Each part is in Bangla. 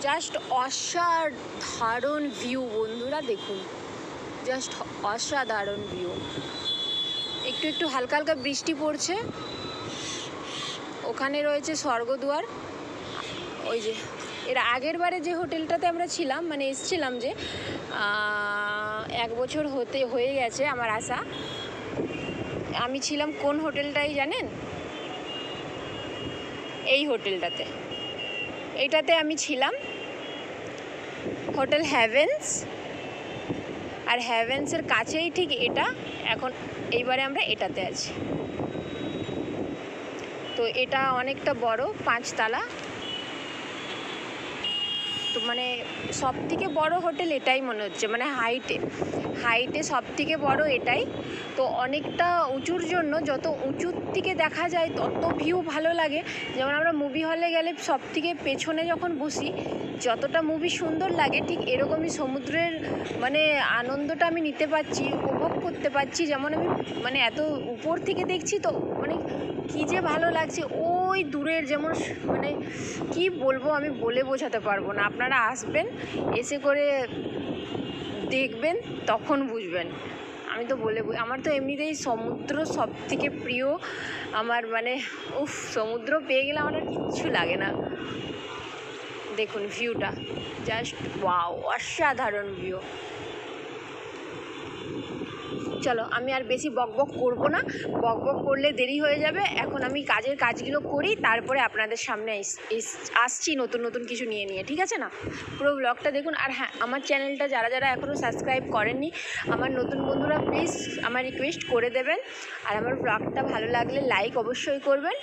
জাস্ট অসাধারণ ভিউ বন্ধুরা, দেখুন জাস্ট অসাধারণ ভিউ। একটু একটু হালকা হালকা বৃষ্টি পড়ছে। ওখানে রয়েছে স্বর্গদুয়ার। ওই যে এর আগের বারে যে হোটেলটাতে আমরা ছিলাম, মানে এসছিলাম, যে 1 বছর হয়ে গেছে আমার আসা। আমি ছিলাম কোন হোটেলটাই জানেন? এই হোটেলটাতে, এইটাতে আমি ছিলাম, হোটেল হ্যাভেন্স। আর হ্যাভেন্সের কাছেই ঠিক এটা। এখন এইবারে আমরা এটাতে আছি। তো এটা অনেকটা বড়, 5 তলা। তো মানে সব থেকে বড় হোটেল এটাই মনে হচ্ছে, মানে হাইটে সব থেকে বড় এটাই। তো অনেকটা উঁচুর জন্য যত উঁচুর থেকে দেখা যায় তত ভিউ ভালো লাগে। যেমন আমরা মুভি হলে গেলে সব থেকে পেছনে যখন বসি যতটা মুভি সুন্দর লাগে, ঠিক এরকমই সমুদ্রের মানে আনন্দটা আমি নিতে পারছি, উপভোগ করতে পারছি। যেমন আমি মানে এত উপর থেকে দেখছি, তো মানে কী যে ভালো লাগছে। ওই দূরের যেমন মানে কি বলবো, আমি বলে বোঝাতে পারবো না। আপনারা আসবেন, এসে করে দেখবেন, তখন বুঝবেন। আমি তো আমার তো এমনিতেই সমুদ্র সব থেকে প্রিয় আমার, মানে সমুদ্র পেয়ে গেলে আমার আর কিচ্ছু লাগে না। দেখুন ভিউটা, জাস্ট ওয়াও, অসাধারণ ভিউ। চলো, আমি আর বেশি বকবক করবো না, বকবক করলে দেরি হয়ে যাবে। এখন আমি কাজগুলো করি, তারপরে আপনাদের সামনে আসছি নতুন নতুন কিছু নিয়ে, ঠিক আছে না? পুরো ব্লগটা দেখুন। আর হ্যাঁ, আমার চ্যানেলটা যারা এখনও সাবস্ক্রাইব করেননি, আমার নতুন বন্ধুরা প্লিজ আমার রিকোয়েস্ট করে দেবেন। আর আমার ব্লগটা ভালো লাগলে লাইক অবশ্যই করবেন,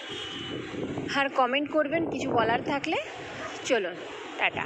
আর কমেন্ট করবেন কিছু বলার থাকলে। চলুন, টাটা।